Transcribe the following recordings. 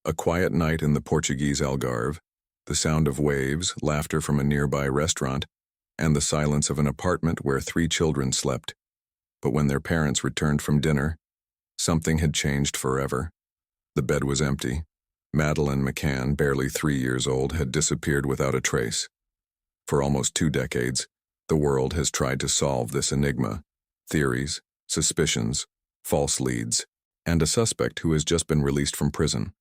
A quiet night in the Portuguese Algarve, the sound of waves, laughter from a nearby restaurant, and the silence of an apartment where 3 children slept. But when their parents returned from dinner, something had changed forever. The bed was empty. Madeleine McCann, barely 3 years old, had disappeared without a trace. For almost 2 decades, the world has tried to solve this enigma. Theories, suspicions, false leads, and a suspect who has just been released from prison.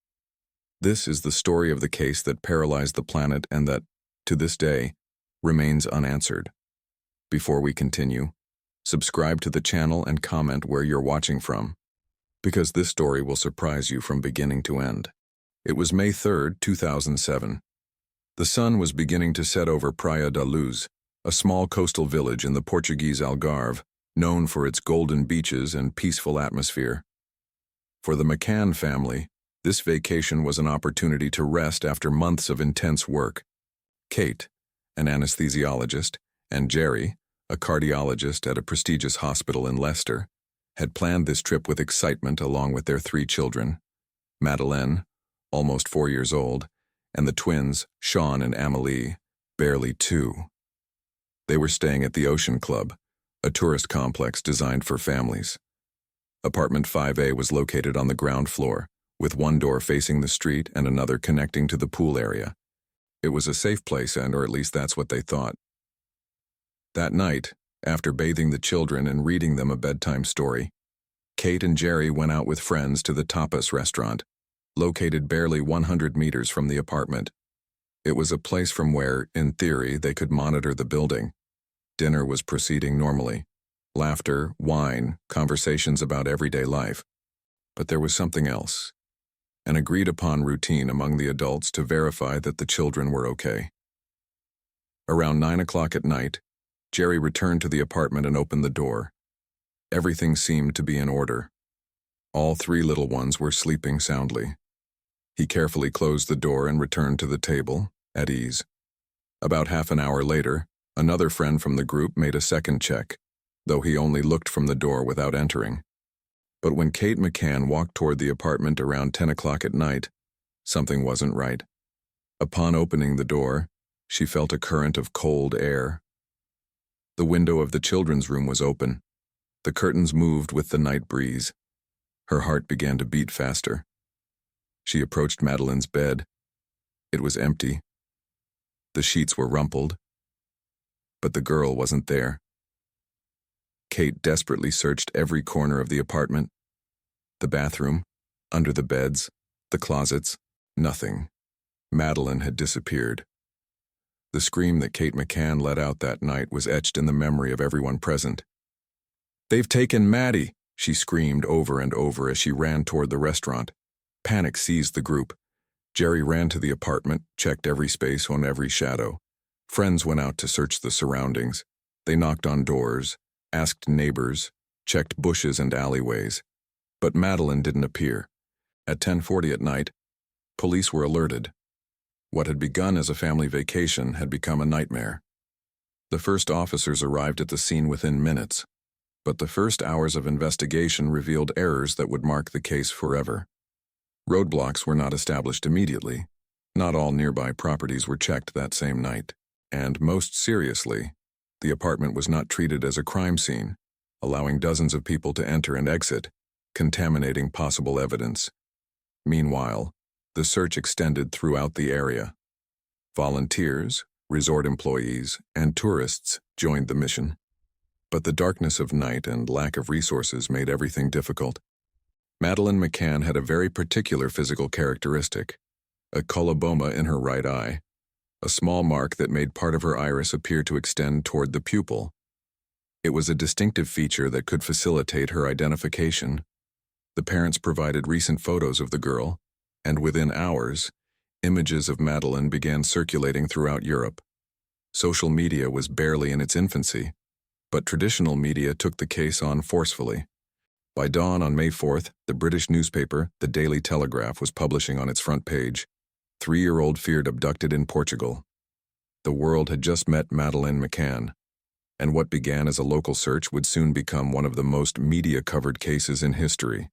This is the story of the case that paralyzed the planet and that, to this day, remains unanswered. Before we continue, subscribe to the channel and comment where you're watching from, because this story will surprise you from beginning to end. It was May 3, 2007. The sun was beginning to set over Praia da Luz, a small coastal village in the Portuguese Algarve, known for its golden beaches and peaceful atmosphere. For the McCann family, this vacation was an opportunity to rest after months of intense work. Kate, an anesthesiologist, and Jerry, a cardiologist at a prestigious hospital in Leicester, had planned this trip with excitement along with their 3 children, Madeleine, almost 4 years old, and the twins, Sean and Amélie, barely 2. They were staying at the Ocean Club, a tourist complex designed for families. Apartment 5A was located on the ground floor, with one door facing the street and another connecting to the pool area. It was a safe place, or at least that's what they thought. That night, after bathing the children and reading them a bedtime story, Kate and Jerry went out with friends to the tapas restaurant, located barely 100 meters from the apartment. It was a place from where, in theory, they could monitor the building. Dinner was proceeding normally. Laughter, wine, conversations about everyday life. But there was something else. An agreed-upon routine among the adults to verify that the children were okay. Around 9 o'clock at night, Jerry returned to the apartment and opened the door. Everything seemed to be in order. All 3 little ones were sleeping soundly. He carefully closed the door and returned to the table, at ease. About half an hour later, another friend from the group made a second check, though he only looked from the door without entering. But when Kate McCann walked toward the apartment around 10 o'clock at night, something wasn't right. Upon opening the door, she felt a current of cold air. The window of the children's room was open. The curtains moved with the night breeze. Her heart began to beat faster. She approached Madeleine's bed. It was empty. The sheets were rumpled, but the girl wasn't there. Kate desperately searched every corner of the apartment. The bathroom, under the beds, the closets, nothing. Madeleine had disappeared. The scream that Kate McCann let out that night was etched in the memory of everyone present. "They've taken Maddie!" she screamed over and over as she ran toward the restaurant. Panic seized the group. Jerry ran to the apartment, checked every space on every shadow. Friends went out to search the surroundings. They knocked on doors, asked neighbors, checked bushes and alleyways. But Madeleine didn't appear. At 10:40 at night, police were alerted. What had begun as a family vacation had become a nightmare. The first officers arrived at the scene within minutes, but the first hours of investigation revealed errors that would mark the case forever. Roadblocks were not established immediately. Not all nearby properties were checked that same night. And most seriously, the apartment was not treated as a crime scene, allowing dozens of people to enter and exit, contaminating possible evidence. Meanwhile, the search extended throughout the area. Volunteers, resort employees, and tourists joined the mission. But the darkness of night and lack of resources made everything difficult. Madeleine McCann had a very particular physical characteristic, a coloboma in her right eye, a small mark that made part of her iris appear to extend toward the pupil. It was a distinctive feature that could facilitate her identification. The parents provided recent photos of the girl, and within hours, images of Madeleine began circulating throughout Europe. Social media was barely in its infancy, but traditional media took the case on forcefully. By dawn on May 4th, the British newspaper, the Daily Telegraph, was publishing on its front page, 3-year-old feared abducted in Portugal. The world had just met Madeleine McCann, and what began as a local search would soon become one of the most media-covered cases in history.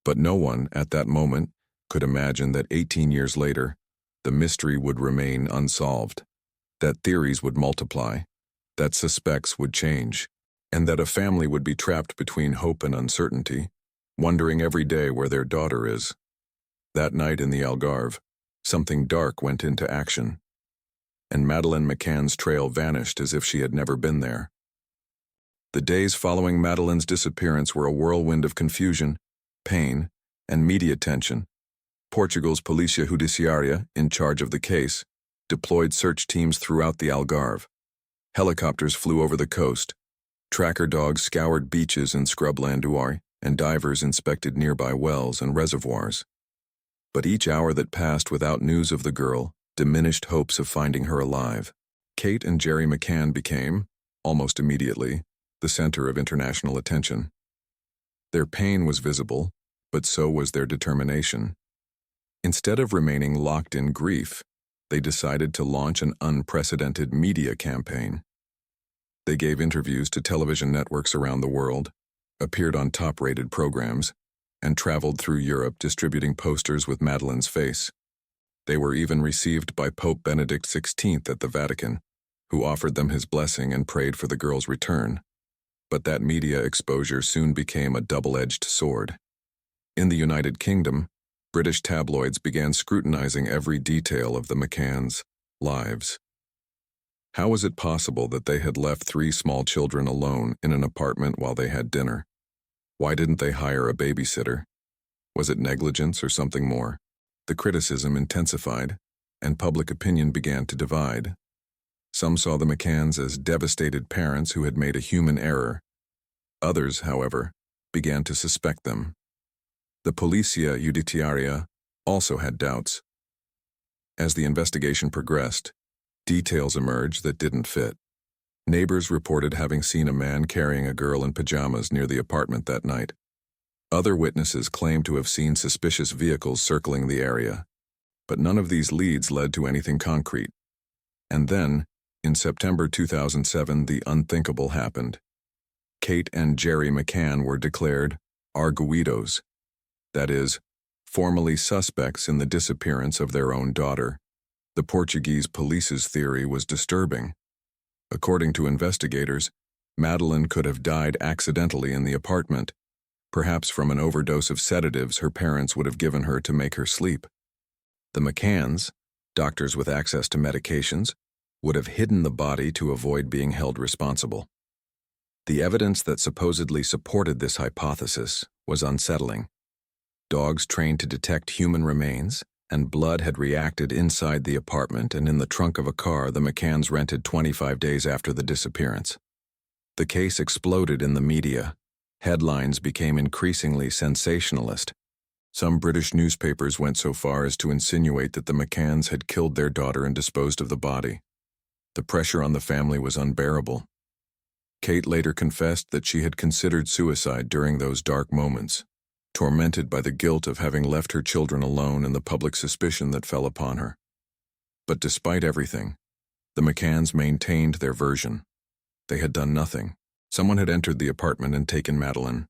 But no one, at that moment, could imagine that 18 years later, the mystery would remain unsolved, that theories would multiply, that suspects would change, and that a family would be trapped between hope and uncertainty, wondering every day where their daughter is. That night in the Algarve, something dark went into action, and Madeleine McCann's trail vanished as if she had never been there. The days following Madeleine's disappearance were a whirlwind of confusion, pain, and media tension. Portuguese Polícia Judiciária, in charge of the case, deployed search teams throughout the Algarve. Helicopters flew over the coast. Tracker dogs scoured beaches and scrubland, and divers inspected nearby wells and reservoirs. But each hour that passed without news of the girl diminished hopes of finding her alive. Kate and Jerry McCann became, almost immediately, the center of international attention. Their pain was visible, but so was their determination. Instead of remaining locked in grief, they decided to launch an unprecedented media campaign. They gave interviews to television networks around the world, appeared on top-rated programs, and traveled through Europe distributing posters with Madeleine's face. They were even received by Pope Benedict XVI at the Vatican, who offered them his blessing and prayed for the girl's return. But that media exposure soon became a double-edged sword. In the United Kingdom, British tabloids began scrutinizing every detail of the McCanns' lives. How was it possible that they had left 3 small children alone in an apartment while they had dinner? Why didn't they hire a babysitter? Was it negligence or something more? The criticism intensified, and public opinion began to divide. Some saw the McCanns as devastated parents who had made a human error. Others, however, began to suspect them. The Polícia Judiciária also had doubts. As the investigation progressed, details emerged that didn't fit. Neighbors reported having seen a man carrying a girl in pajamas near the apartment that night. Other witnesses claimed to have seen suspicious vehicles circling the area, but none of these leads led to anything concrete. And then, in September 2007, the unthinkable happened. Kate and Jerry McCann were declared arguidos, that is, formally suspects in the disappearance of their own daughter. The Portuguese police's theory was disturbing. According to investigators, Madeleine could have died accidentally in the apartment, perhaps from an overdose of sedatives her parents would have given her to make her sleep. The McCanns, doctors with access to medications, would have hidden the body to avoid being held responsible. The evidence that supposedly supported this hypothesis was unsettling. Dogs trained to detect human remains, and blood had reacted inside the apartment and in the trunk of a car the McCanns rented 25 days after the disappearance. The case exploded in the media. Headlines became increasingly sensationalist. Some British newspapers went so far as to insinuate that the McCanns had killed their daughter and disposed of the body. The pressure on the family was unbearable. Kate later confessed that she had considered suicide during those dark moments, tormented by the guilt of having left her children alone and the public suspicion that fell upon her. But despite everything, the McCanns maintained their version. They had done nothing. Someone had entered the apartment and taken Madeleine.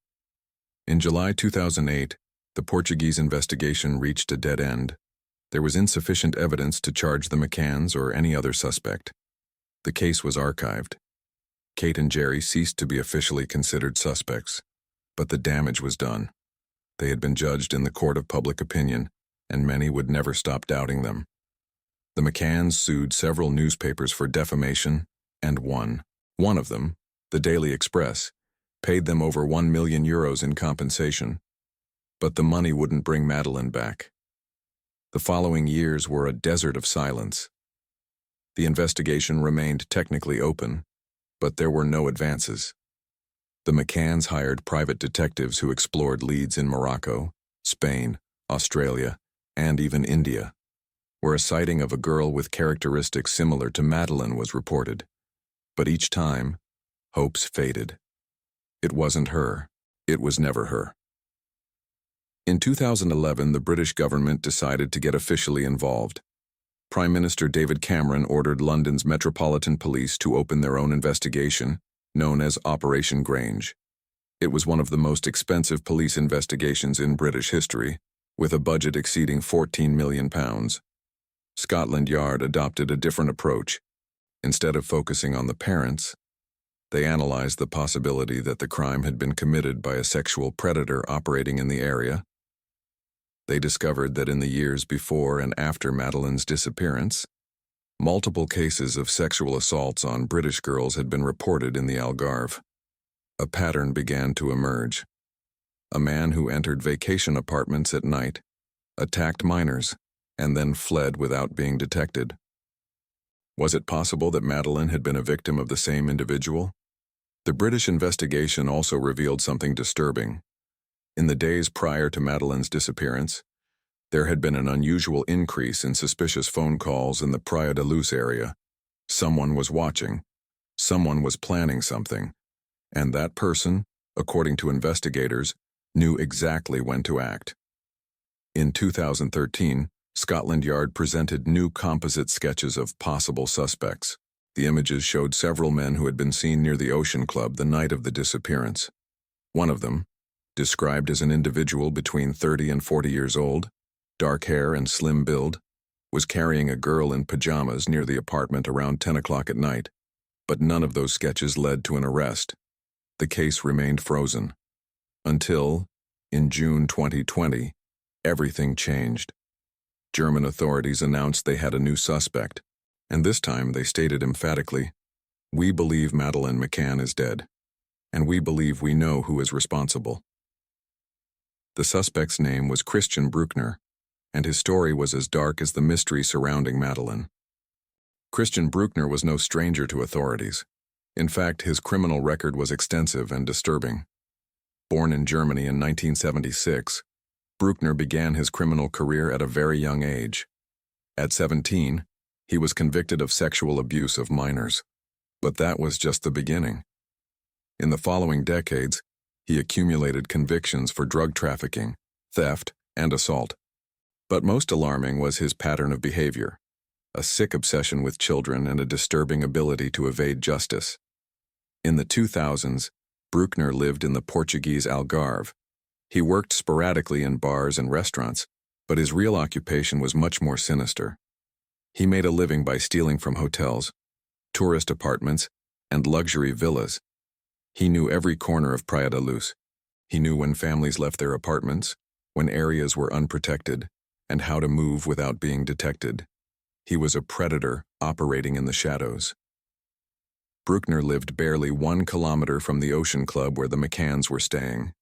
In July 2008, the Portuguese investigation reached a dead end. There was insufficient evidence to charge the McCanns or any other suspect. The case was archived. Kate and Jerry ceased to be officially considered suspects, but the damage was done. They had been judged in the court of public opinion, and many would never stop doubting them. The McCanns sued several newspapers for defamation and won. One of them, the Daily Express, paid them over €1 million in compensation. But the money wouldn't bring Madeleine back. The following years were a desert of silence. The investigation remained technically open, but there were no advances. The McCanns hired private detectives who explored leads in Morocco, Spain, Australia, and even India, where a sighting of a girl with characteristics similar to Madeleine was reported. But each time, hopes faded. It wasn't her. It was never her. In 2011, the British government decided to get officially involved. Prime Minister David Cameron ordered London's Metropolitan Police to open their own investigation, known as Operation Grange. It was one of the most expensive police investigations in British history, With a budget exceeding £14 million, Scotland Yard adopted a different approach. Instead of focusing on the parents, they analyzed the possibility that the crime had been committed by a sexual predator operating in the area. They discovered that in the years before and after Madeleine's disappearance, multiple cases of sexual assaults on British girls had been reported in the Algarve. A pattern began to emerge. A man who entered vacation apartments at night, attacked minors, and then fled without being detected. Was it possible that Madeleine had been a victim of the same individual? The British investigation also revealed something disturbing. In the days prior to Madeleine's disappearance, there had been an unusual increase in suspicious phone calls in the Praia da Luz area. Someone was watching. Someone was planning something. And that person, according to investigators, knew exactly when to act. In 2013, Scotland Yard presented new composite sketches of possible suspects. The images showed several men who had been seen near the Ocean Club the night of the disappearance. One of them, described as an individual between 30 and 40 years old, dark hair and slim build, was carrying a girl in pajamas near the apartment around 10 o'clock at night, but none of those sketches led to an arrest. The case remained frozen. Until, in June 2020, everything changed. German authorities announced they had a new suspect, and this time they stated emphatically, "We believe Madeleine McCann is dead, and we believe we know who is responsible." The suspect's name was Christian Bruckner, and his story was as dark as the mystery surrounding Madeleine. Christian Bruckner was no stranger to authorities. In fact, his criminal record was extensive and disturbing. Born in Germany in 1976, Bruckner began his criminal career at a very young age. At 17, he was convicted of sexual abuse of minors. But that was just the beginning. In the following decades, he accumulated convictions for drug trafficking, theft, and assault. But most alarming was his pattern of behavior, a sick obsession with children and a disturbing ability to evade justice. In the 2000s, Bruckner lived in the Portuguese Algarve. He worked sporadically in bars and restaurants, but his real occupation was much more sinister. He made a living by stealing from hotels, tourist apartments, and luxury villas. He knew every corner of Praia da Luz. He knew when families left their apartments, when areas were unprotected, and how to move without being detected. He was a predator operating in the shadows. Bruckner lived barely 1 kilometer from the Ocean Club where the McCanns were staying.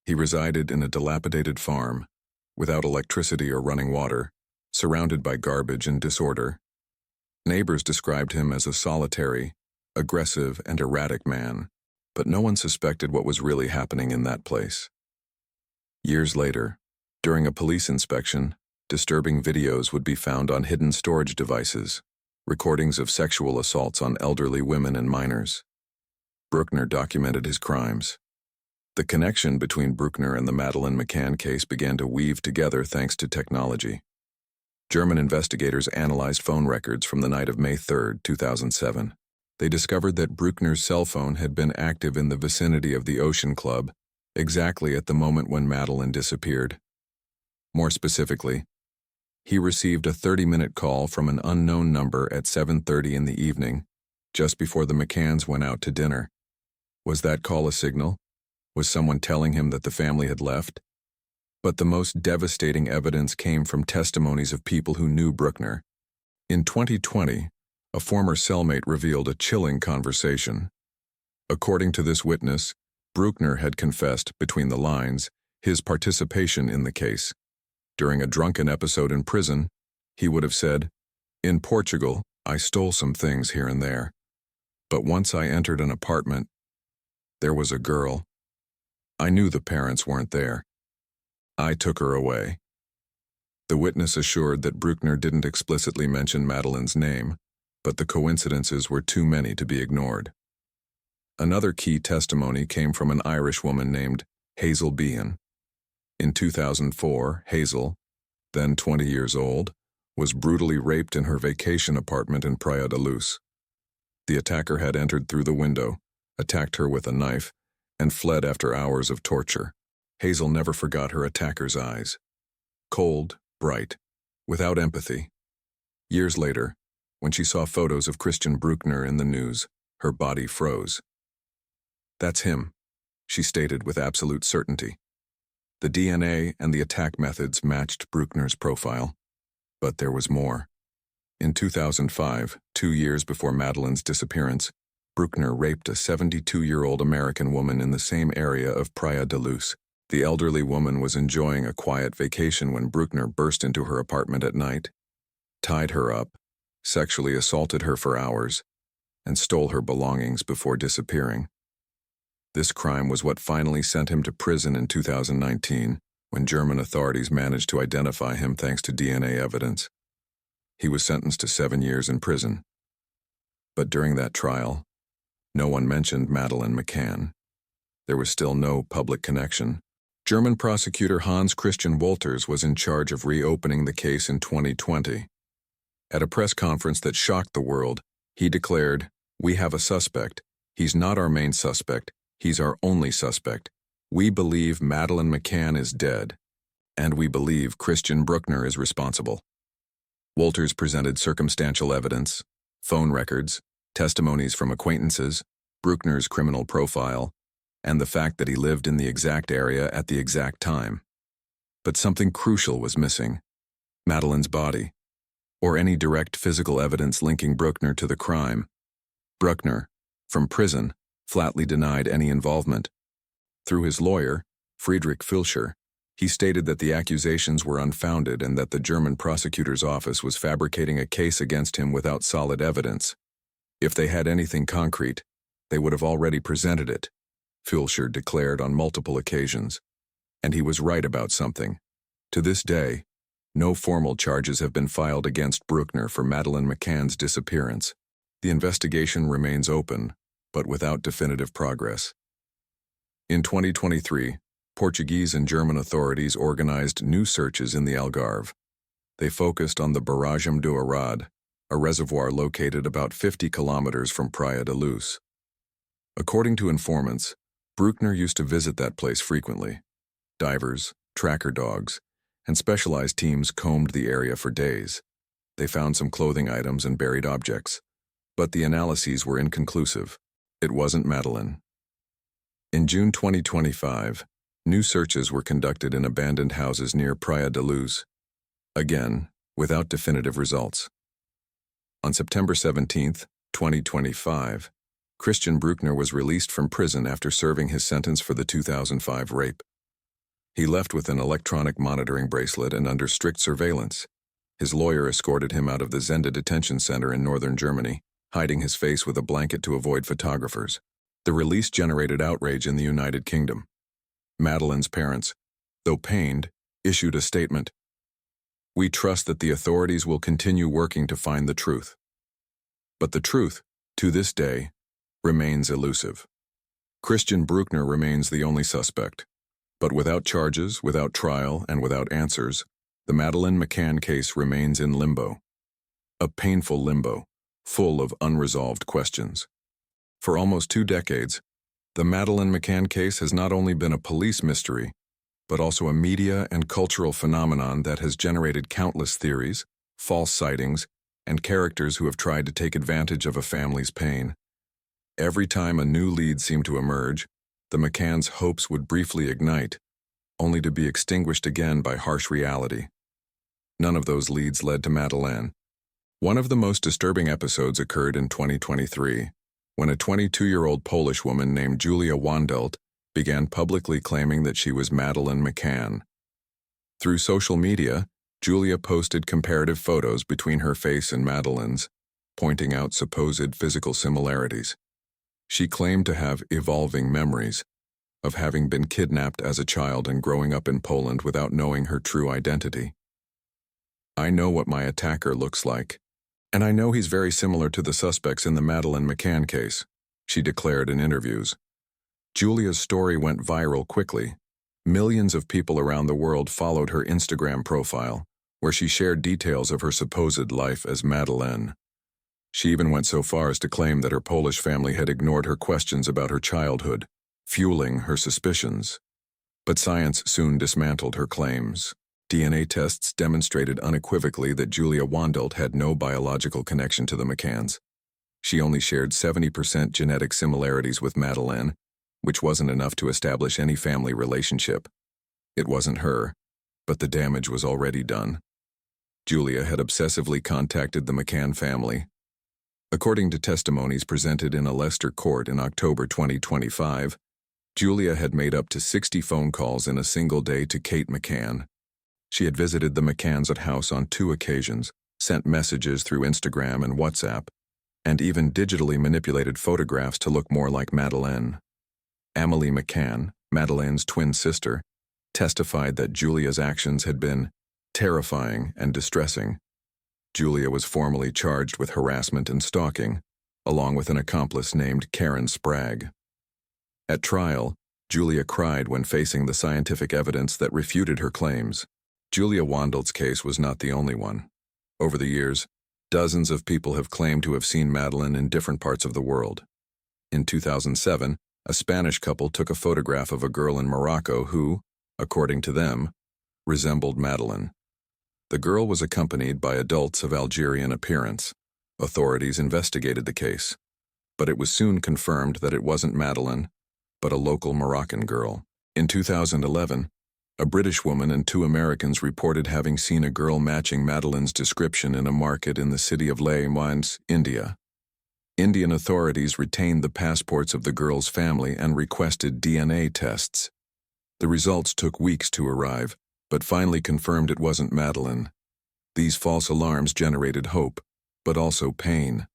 He resided in a dilapidated farm, without electricity or running water, surrounded by garbage and disorder. Neighbors described him as a solitary, aggressive, and erratic man, but no one suspected what was really happening in that place. Years later, during a police inspection, disturbing videos would be found on hidden storage devices, recordings of sexual assaults on elderly women and minors. Bruckner documented his crimes. The connection between Bruckner and the Madeleine McCann case began to weave together thanks to technology. German investigators analyzed phone records from the night of May 3, 2007. They discovered that Bruckner's cell phone had been active in the vicinity of the Ocean Club, exactly at the moment when Madeleine disappeared. More specifically, he received a 30-minute call from an unknown number at 7:30 in the evening, just before the McCanns went out to dinner. Was that call a signal? Was someone telling him that the family had left? But the most devastating evidence came from testimonies of people who knew Bruckner. In 2020, a former cellmate revealed a chilling conversation. According to this witness, Bruckner had confessed, between the lines, his participation in the case. During a drunken episode in prison, he would have said, "In Portugal, I stole some things here and there. But once I entered an apartment, there was a girl. I knew the parents weren't there. I took her away." The witness assured that Bruckner didn't explicitly mention Madeleine's name, but the coincidences were too many to be ignored. Another key testimony came from an Irish woman named Hazel Behan. In 2004, Hazel, then 20 years old, was brutally raped in her vacation apartment in Praia da Luz. The attacker had entered through the window, attacked her with a knife, and fled after hours of torture. Hazel never forgot her attacker's eyes. Cold, bright, without empathy. Years later, when she saw photos of Christian Bruckner in the news, her body froze. "That's him," she stated with absolute certainty. The DNA and the attack methods matched Bruckner's profile. But there was more. In 2005, 2 years before Madeleine's disappearance, Bruckner raped a 72-year-old American woman in the same area of Praia da Luz. The elderly woman was enjoying a quiet vacation when Bruckner burst into her apartment at night, tied her up, sexually assaulted her for hours, and stole her belongings before disappearing. This crime was what finally sent him to prison in 2019, when German authorities managed to identify him thanks to DNA evidence. He was sentenced to 7 years in prison. But during that trial, no one mentioned Madeleine McCann. There was still no public connection. German prosecutor Hans Christian Wolters was in charge of reopening the case in 2020. At a press conference that shocked the world, he declared, "We have a suspect. He's not our main suspect. He's our only suspect. We believe Madeleine McCann is dead, and we believe Christian Bruckner is responsible." Wolters presented circumstantial evidence, phone records, testimonies from acquaintances, Bruckner's criminal profile, and the fact that he lived in the exact area at the exact time. But something crucial was missing: Madeleine's body, or any direct physical evidence linking Bruckner to the crime. Bruckner, from prison, flatly denied any involvement. Through his lawyer, Friedrich Filscher, he stated that the accusations were unfounded and that the German prosecutor's office was fabricating a case against him without solid evidence. If they had anything concrete, they would have already presented it, Filscher declared on multiple occasions. And he was right about something. To this day, no formal charges have been filed against Bruckner for Madeleine McCann's disappearance. The investigation remains open, but without definitive progress. In 2023, Portuguese and German authorities organized new searches in the Algarve. They focused on the Barragem do Arad, a reservoir located about 50 kilometers from Praia da Luz. According to informants, Bruckner used to visit that place frequently. Divers, tracker dogs, and specialized teams combed the area for days. They found some clothing items and buried objects, but the analyses were inconclusive. It wasn't Madeleine. In June 2025, new searches were conducted in abandoned houses near Praia da Luz, again, without definitive results. On September 17, 2025, Christian Bruckner was released from prison after serving his sentence for the 2005 rape. He left with an electronic monitoring bracelet and under strict surveillance. His lawyer escorted him out of the Zenda detention center in northern Germany, hiding his face with a blanket to avoid photographers. The release generated outrage in the United Kingdom. Madeleine's parents, though pained, issued a statement. "We trust that the authorities will continue working to find the truth." But the truth, to this day, remains elusive. Christian Bruckner remains the only suspect. But without charges, without trial, and without answers, the Madeleine McCann case remains in limbo. A painful limbo, full of unresolved questions. For almost 2 decades, the Madeleine McCann case has not only been a police mystery, but also a media and cultural phenomenon that has generated countless theories, false sightings, and characters who have tried to take advantage of a family's pain. Every time a new lead seemed to emerge, the McCanns' hopes would briefly ignite, only to be extinguished again by harsh reality. None of those leads led to Madeleine. One of the most disturbing episodes occurred in 2023, when a 22-year-old Polish woman named Julia Wandelt began publicly claiming that she was Madeleine McCann. Through social media, Julia posted comparative photos between her face and Madeleine's, pointing out supposed physical similarities. She claimed to have evolving memories of having been kidnapped as a child and growing up in Poland without knowing her true identity. "I know what my attacker looks like, and I know he's very similar to the suspects in the Madeleine McCann case," she declared in interviews. Julia's story went viral quickly. Millions of people around the world followed her Instagram profile, where she shared details of her supposed life as Madeleine. She even went so far as to claim that her Polish family had ignored her questions about her childhood, fueling her suspicions. But science soon dismantled her claims. DNA tests demonstrated unequivocally that Julia Wandelt had no biological connection to the McCanns. She only shared 70% genetic similarities with Madeleine, which wasn't enough to establish any family relationship. It wasn't her, but the damage was already done. Julia had obsessively contacted the McCann family. According to testimonies presented in a Leicester court in October 2025, Julia had made up to 60 phone calls in a single day to Kate McCann. She had visited the McCanns at house on 2 occasions, sent messages through Instagram and WhatsApp, and even digitally manipulated photographs to look more like Madeleine. Amelie McCann, Madeleine's twin sister, testified that Julia's actions had been terrifying and distressing. Julia was formally charged with harassment and stalking, along with an accomplice named Karen Spragg. At trial, Julia cried when facing the scientific evidence that refuted her claims. Julia Wandelt's case was not the only one. Over the years, dozens of people have claimed to have seen Madeleine in different parts of the world. In 2007, a Spanish couple took a photograph of a girl in Morocco who, according to them, resembled Madeleine. The girl was accompanied by adults of Algerian appearance. Authorities investigated the case, but it was soon confirmed that it wasn't Madeleine, but a local Moroccan girl. In 2011, a British woman and 2 Americans reported having seen a girl matching Madeleine's description in a market in the city of Les Moines, India. Indian authorities retained the passports of the girl's family and requested DNA tests. The results took weeks to arrive, but finally confirmed it wasn't Madeleine. These false alarms generated hope, but also pain.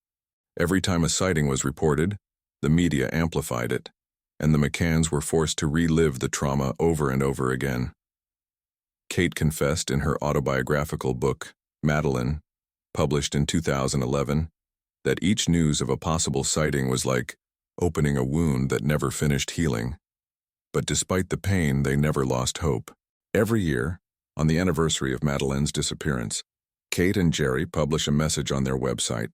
Every time a sighting was reported, the media amplified it, and the McCanns were forced to relive the trauma over and over again. Kate confessed in her autobiographical book, Madeleine, published in 2011, that each news of a possible sighting was like opening a wound that never finished healing. But despite the pain, they never lost hope. Every year, on the anniversary of Madeleine's disappearance, Kate and Jerry publish a message on their website.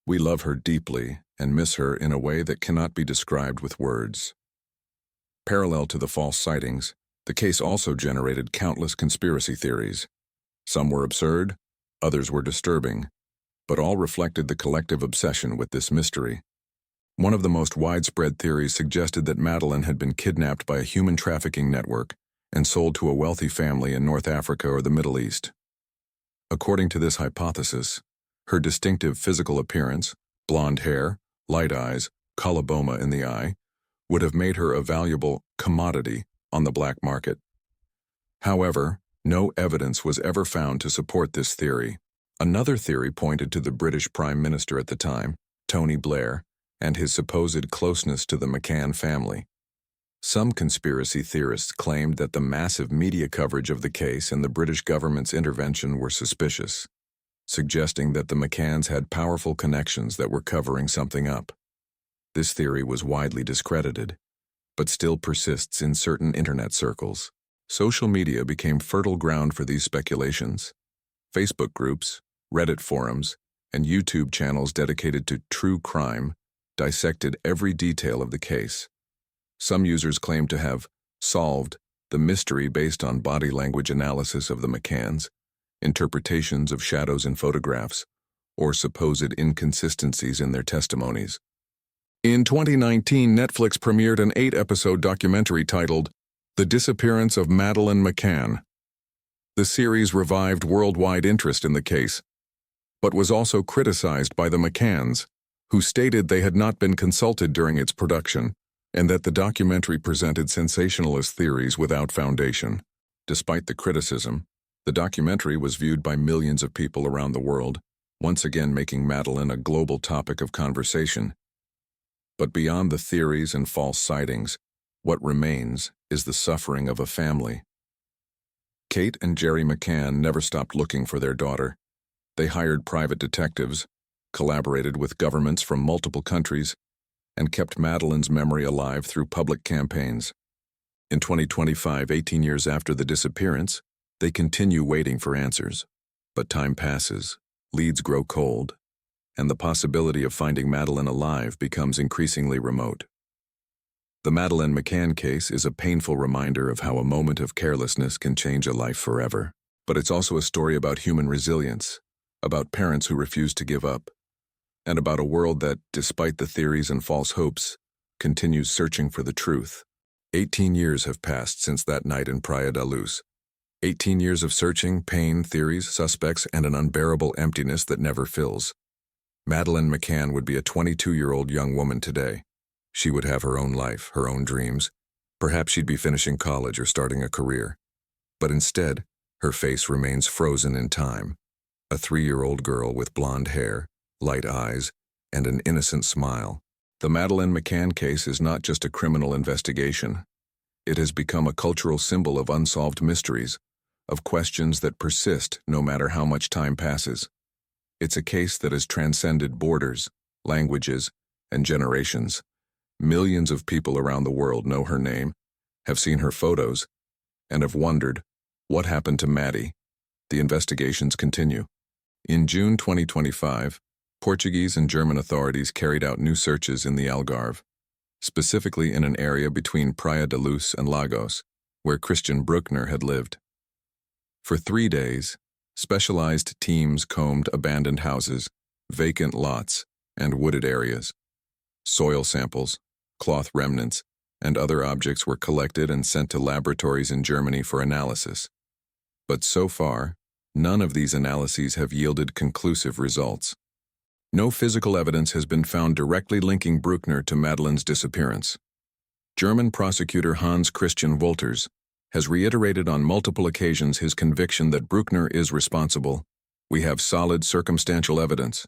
We love her deeply and miss her in a way that cannot be described with words. Parallel to the false sightings, the case also generated countless conspiracy theories. Some were absurd, others were disturbing, but all reflected the collective obsession with this mystery. One of the most widespread theories suggested that Madeleine had been kidnapped by a human trafficking network and sold to a wealthy family in North Africa or the Middle East. According to this hypothesis, her distinctive physical appearance, blonde hair, light eyes, coloboma in the eye, would have made her a valuable commodity on the black market. However, no evidence was ever found to support this theory. Another theory pointed to the British Prime Minister at the time, Tony Blair, and his supposed closeness to the McCann family. Some conspiracy theorists claimed that the massive media coverage of the case and the British government's intervention were suspicious, suggesting that the McCanns had powerful connections that were covering something up. This theory was widely discredited, but still persists in certain internet circles. Social media became fertile ground for these speculations. Facebook groups, Reddit forums, and YouTube channels dedicated to true crime dissected every detail of the case. Some users claimed to have solved the mystery based on body language analysis of the McCanns, interpretations of shadows in photographs, or supposed inconsistencies in their testimonies. In 2019, Netflix premiered an 8-episode documentary titled The Disappearance of Madeleine McCann. The series revived worldwide interest in the case, but was also criticized by the McCanns, who stated they had not been consulted during its production, and that the documentary presented sensationalist theories without foundation. Despite the criticism, the documentary was viewed by millions of people around the world, once again making Madeleine a global topic of conversation. But beyond the theories and false sightings, what remains is the suffering of a family. Kate and Jerry McCann never stopped looking for their daughter. They hired private detectives, collaborated with governments from multiple countries, and kept Madeleine's memory alive through public campaigns. In 2025, 18 years after the disappearance, they continue waiting for answers. But time passes, leads grow cold, and the possibility of finding Madeleine alive becomes increasingly remote. The Madeleine McCann case is a painful reminder of how a moment of carelessness can change a life forever. But it's also a story about human resilience, about parents who refuse to give up, and about a world that, despite the theories and false hopes, continues searching for the truth. 18 years have passed since that night in Praia da Luz. 18 years of searching, pain, theories, suspects, and an unbearable emptiness that never fills. Madeleine McCann would be a 22-year-old young woman today. She would have her own life, her own dreams. Perhaps she'd be finishing college or starting a career. But instead, her face remains frozen in time. A 3-year-old girl with blonde hair, light eyes, and an innocent smile. The Madeleine McCann case is not just a criminal investigation. It has become a cultural symbol of unsolved mysteries, of questions that persist no matter how much time passes. It's a case that has transcended borders, languages, and generations. Millions of people around the world know her name, have seen her photos, and have wondered, what happened to Maddie? The investigations continue. In June 2025, Portuguese and German authorities carried out new searches in the Algarve, specifically in an area between Praia da Luz and Lagos, where Christian Bruckner had lived. For 3 days, specialized teams combed abandoned houses, vacant lots, and wooded areas. Soil samples, cloth remnants, and other objects were collected and sent to laboratories in Germany for analysis. But so far, none of these analyses have yielded conclusive results. No physical evidence has been found directly linking Bruckner to Madeleine's disappearance. German prosecutor Hans Christian Wolters has reiterated on multiple occasions his conviction that Bruckner is responsible. We have solid circumstantial evidence.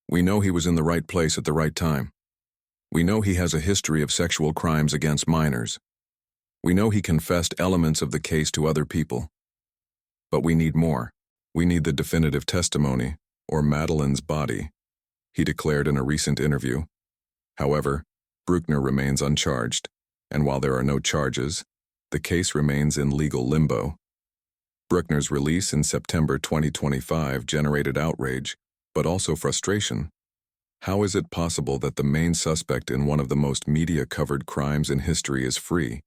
We know he was in the right place at the right time. We know he has a history of sexual crimes against minors. We know he confessed elements of the case to other people. But we need more. We need the definitive testimony, or Madeleine's body, he declared in a recent interview. However, Bruckner remains uncharged, and while there are no charges, the case remains in legal limbo. Bruckner's release in September 2025 generated outrage, but also frustration. How is it possible that the main suspect in one of the most media-covered crimes in history is free?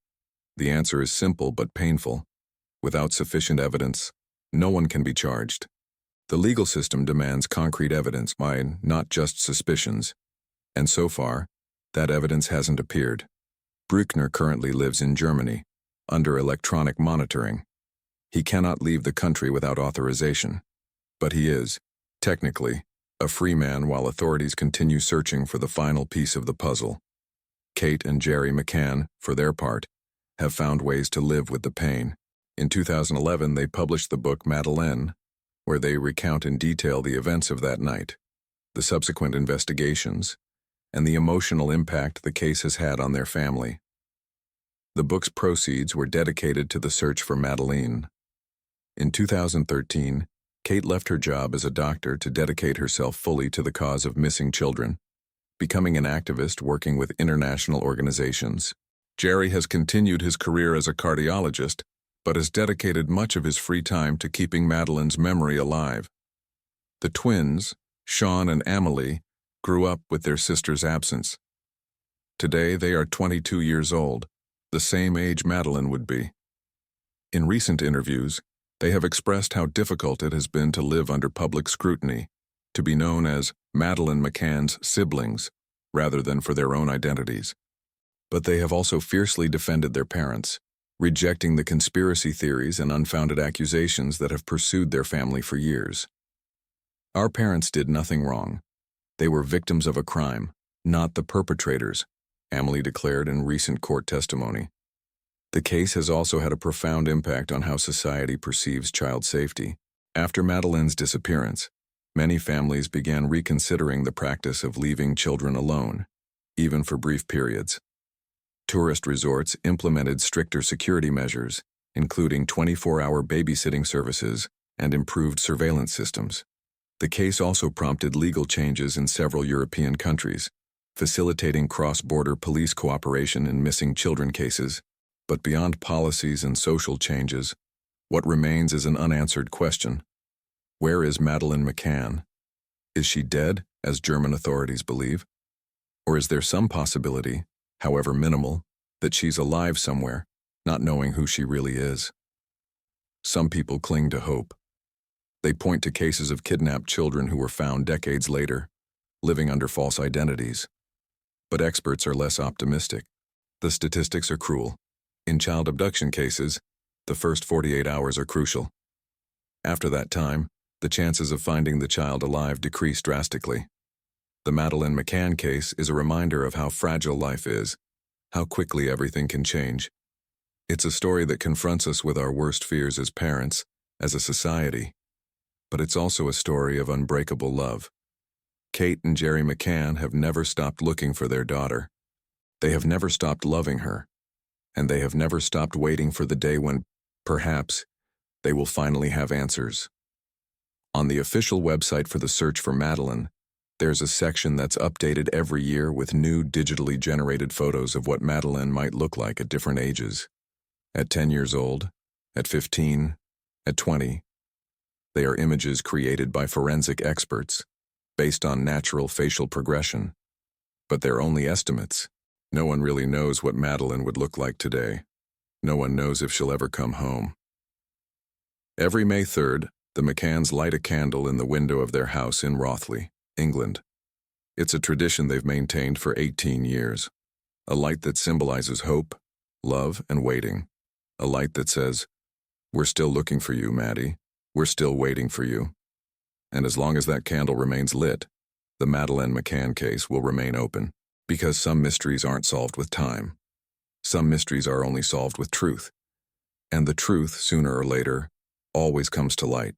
The answer is simple but painful. Without sufficient evidence, no one can be charged. The legal system demands concrete evidence, not just suspicions. And so far, that evidence hasn't appeared. Bruckner currently lives in Germany, under electronic monitoring. He cannot leave the country without authorization. But he is, technically, a free man while authorities continue searching for the final piece of the puzzle. Kate and Jerry McCann, for their part, have found ways to live with the pain. In 2011, they published the book Madeleine, where they recount in detail the events of that night, the subsequent investigations, and the emotional impact the case has had on their family. The book's proceeds were dedicated to the search for Madeleine. In 2013, Kate left her job as a doctor to dedicate herself fully to the cause of missing children, becoming an activist working with international organizations. Jerry has continued his career as a cardiologist, but has dedicated much of his free time to keeping Madeleine's memory alive. The twins, Sean and Amelie, grew up with their sister's absence. Today they are 22 years old, the same age Madeleine would be. In recent interviews, they have expressed how difficult it has been to live under public scrutiny, to be known as Madeleine McCann's siblings, rather than for their own identities. But they have also fiercely defended their parents, rejecting the conspiracy theories and unfounded accusations that have pursued their family for years. Our parents did nothing wrong. They were victims of a crime, not the perpetrators, Amelie declared in recent court testimony. The case has also had a profound impact on how society perceives child safety. After Madeleine's disappearance, many families began reconsidering the practice of leaving children alone, even for brief periods. Tourist resorts implemented stricter security measures, including 24-hour babysitting services and improved surveillance systems. The case also prompted legal changes in several European countries, facilitating cross-border police cooperation in missing children cases. But beyond policies and social changes, what remains is an unanswered question. Where is Madeleine McCann? Is she dead, as German authorities believe? Or is there some possibility, however minimal, that she's alive somewhere, not knowing who she really is. Some people cling to hope. They point to cases of kidnapped children who were found decades later, living under false identities. But experts are less optimistic. The statistics are cruel. In child abduction cases, the first 48 hours are crucial. After that time, the chances of finding the child alive decrease drastically. The Madeleine McCann case is a reminder of how fragile life is, how quickly everything can change. It's a story that confronts us with our worst fears as parents, as a society. But it's also a story of unbreakable love. Kate and Jerry McCann have never stopped looking for their daughter. They have never stopped loving her. And they have never stopped waiting for the day when, perhaps, they will finally have answers. On the official website for the search for Madeleine, there's a section that's updated every year with new digitally generated photos of what Madeleine might look like at different ages. At 10 years old, at 15, at 20. They are images created by forensic experts, based on natural facial progression. But they're only estimates. No one really knows what Madeleine would look like today. No one knows if she'll ever come home. Every May 3rd, the McCanns light a candle in the window of their house in Rothley, England. It's a tradition they've maintained for 18 years. A light that symbolizes hope, love, and waiting. A light that says, "We're still looking for you, Maddie. We're still waiting for you." And as long as that candle remains lit, the Madeleine McCann case will remain open. Because some mysteries aren't solved with time. Some mysteries are only solved with truth. And the truth, sooner or later, always comes to light.